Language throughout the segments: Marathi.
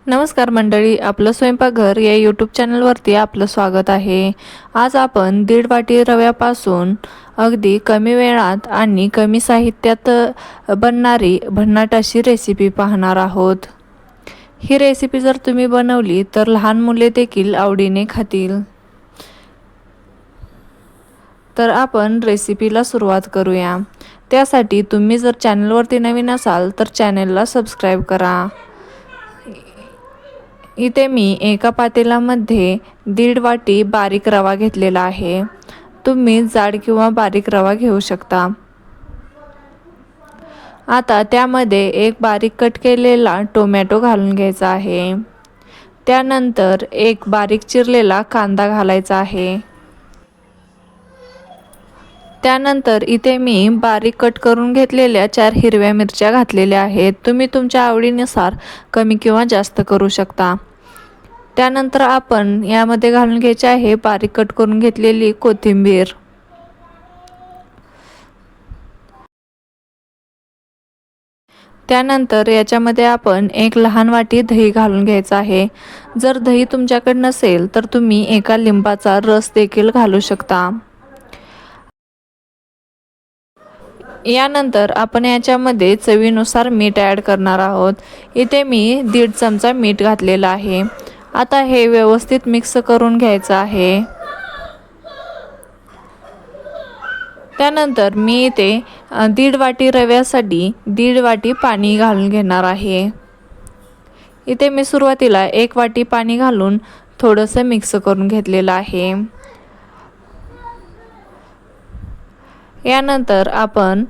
नमस्कार मंडळी, आपलं स्वयंपाकघर या यूट्यूब चॅनलवरती आपलं स्वागत आहे। आज आपण 1.5 वाटी रव्यापासून अगदी कमी वेळात आणि कमी साहित्यात बनणारी भन्नाट अशी रेसिपी पाहणार आहोत। ही रेसिपी जर तुम्ही बनवली तर लहान मुले देखील आवडीने खातील। तर आपण रेसिपीला सुरुवात करूया। त्यासाठी तुम्ही जर चॅनलवरती नवीन असाल तर चॅनलला सबस्क्राईब करा। इथे मी एका पातेल्यामध्ये 1.5 वाटी बारीक रवा घेतलेला आहे। तुम्ही जाड किंवा बारीक रवा घेऊ शकता। आता त्यामध्ये एक बारीक कट केलेला टोमॅटो घालून घ्यायचा आहे। त्यानंतर एक बारीक चिरलेला कांदा घालायचा आहे। त्यानंतर इथे मी बारीक कट करून घेतलेल्या 4 हिरव्या मिरच्या घातलेल्या आहेत। तुम्ही तुमच्या आवडीनुसार कमी किंवा जास्त करू शकता। त्यानंतर आपण यामध्ये घालून घ्यायचे आहे बारीक कट करून घेतलेली कोथिंबीर। त्यानंतर याच्यामध्ये आपण एक लहान वाटी दही घालून घ्यायचा आहे। जर दही तुमच्याकडे नसेल तर तुम्ही एका लिंबाचा रस देखील घालू शकता। यानंतर आपण याच्यामध्ये चवीनुसार मीठ ॲड करणार आहोत। इथे मी 1.5 चमचा मीठ घातलेला आहे। आता हे व्यवस्थित मिक्स करून घ्यायचं आहे। त्यानंतर मी इथे 1.5 वाटी रव्यासाठी 1.5 वाटी पाणी घालून घेणार आहे। इथे मी सुरुवातीला 1 वाटी पाणी घालून थोडंसं मिक्स करून घेतलेलं आहे। यानंतर आपण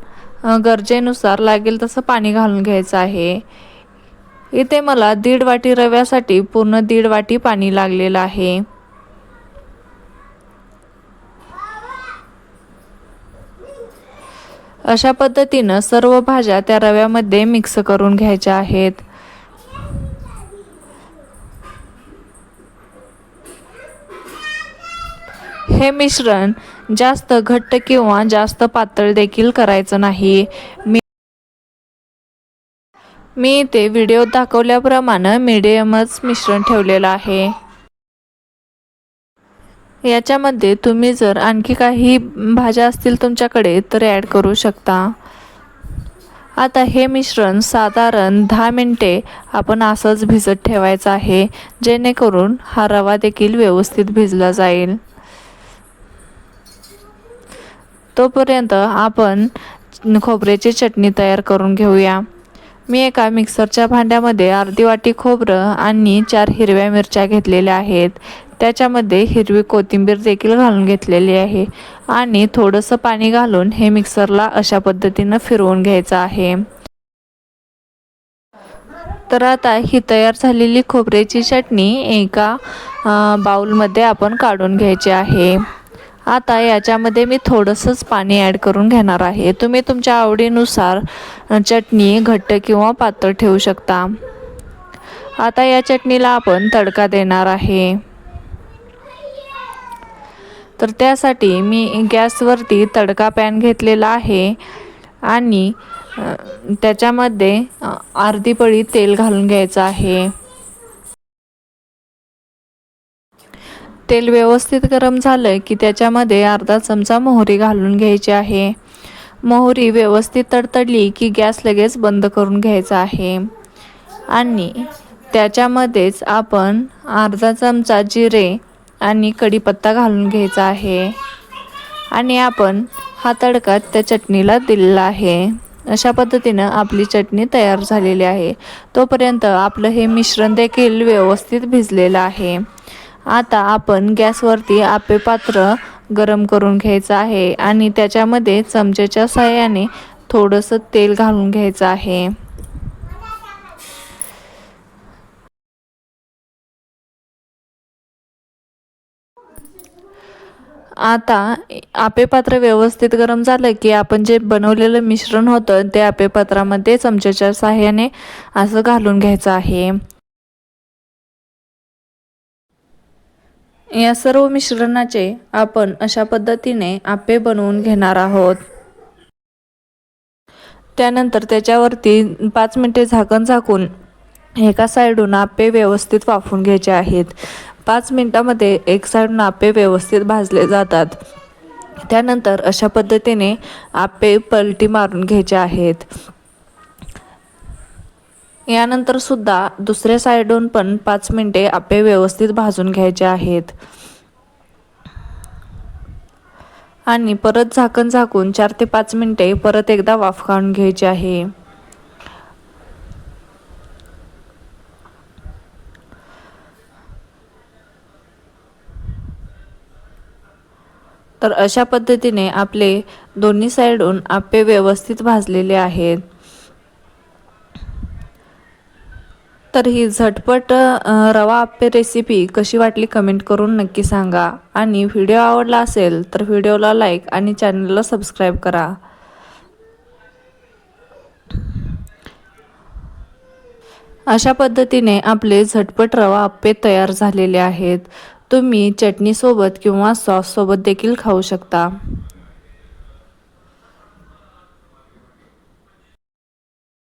गरजेनुसार लागेल तसं पाणी घालून घ्यायचं आहे। इथे मला 1.5 वाटी रव्यासाठी पूर्ण 1.5 वाटी पाणी लागलेलं आहे। अशा पद्धतीनं सर्व भाज्या त्या रव्यामध्ये मिक्स करून घ्यायच्या आहेत। हे मिश्रण जास्त घट्ट किंवा जास्त पातळ देखील करायचं नाही। मी इथे व्हिडिओत दाखवल्याप्रमाणे मीडियमच मिश्रण ठेवलेलं आहे। याच्यामध्ये तुम्ही जर आणखी काही भाज्या असतील तुमच्याकडे तर ॲड करू शकता। आता हे मिश्रण साधारण 10 मिनिटे आपण असंच भिजत ठेवायचं आहे, जेणेकरून हा रवा देखील व्यवस्थित भिजला जाईल। तोपर्यंत आपण खोबऱ्याची चटणी तयार करून घेऊया। मी एका मिक्सरच्या भांड्यामध्ये अर्धी वाटी खोबरं आणि 4 हिरव्या मिरच्या घेतलेल्या आहेत। त्याच्यामध्ये हिरवी कोथिंबीर देखील घालून घेतलेली आहे आणि थोडंसं पाणी घालून हे मिक्सरला अशा पद्धतीनं फिरवून घ्यायचं आहे। तर आता ही तयार झालेली खोबऱ्याची चटणी एका बाउलमध्ये आपण काढून घ्यायची आहे। आता याच्यामध्ये मी थोडंसंच पाणी ॲड करून घेणार आहे। तुम्ही तुमच्या आवडीनुसार चटणी घट्ट किंवा पातळ ठेवू शकता। आता या चटणीला आपण तडका देणार आहे। तर त्यासाठी मी गॅसवरती तडका पॅन घेतलेला आहे आणि त्याच्यामध्ये अर्धी पळी तेल घालून घ्यायचं आहे। तेल व्यवस्थित गरम झालं की त्याच्यामध्ये अर्धा चमचा मोहरी घालून घ्यायची आहे। मोहरी व्यवस्थित तडतडली की गॅस लगेच बंद करून घ्यायचा आहे आणि त्याच्यामध्येच आपण अर्धा चमचा जिरे आणि कढीपत्ता घालून घ्यायचा आहे आणि आपण हा तडका त्या चटणीला दिलेला आहे। अशा पद्धतीनं आपली चटणी तयार झालेली आहे। तोपर्यंत आपलं हे मिश्रण देखील व्यवस्थित भिजलेलं आहे। आता आपण गॅसवरती आप्पे पात्र गरम करून घ्यायचं आहे आणि त्याच्यामध्ये चमच्याच्या साहाय्याने थोडंसं तेल घालून घ्यायचं आहे। आता आप्पे पात्र व्यवस्थित गरम झालं की आपण जे बनवलेलं मिश्रण होतं ते आप्पे पात्रामध्ये चमच्याच्या साहाय्याने असं घालून घ्यायचं आहे। या सर्व मिश्रणाचे आपण अशा पद्धतीने आप्पे बनवून घेणार आहोत। त्यानंतर त्याच्यावरती 5 मिनिटे झाकण झाकून एका साईडून आप्पे व्यवस्थित वाफवून घ्यायचे आहेत. 5 मिनिटामध्ये एक साईडून आप्पे व्यवस्थित भाजले जातात. त्यानंतर अशा पद्धतीने आप्पे पलटी मारून घ्यायचे आहेत. यानंतर सुद्धा दुसऱ्या साईडून पण 5 मिनिटे आप्पे व्यवस्थित भाजून घ्यायचे आहेत आणि परत झाकण झाकून 4 ते 5 मिनिटे परत एकदा वाफ काढून घ्यायची आहे. तर अशा पद्धतीने आपले दोन्ही साईडून आप्पे व्यवस्थित भाजलेले आहेत. तर ही झटपट रवा आप्पे रेसिपी कशी वाटली कमेंट करून नक्की सांगा आणि व्हिडिओ आवडला असेल तर व्हिडिओला लाईक आणि चॅनलला सबस्क्राईब करा. अशा पद्धतीने आपले झटपट रवा आप्पे तयार झालेले आहेत. तुम्ही चटणीसोबत किंवा सॉससोबत देखील खाऊ शकता.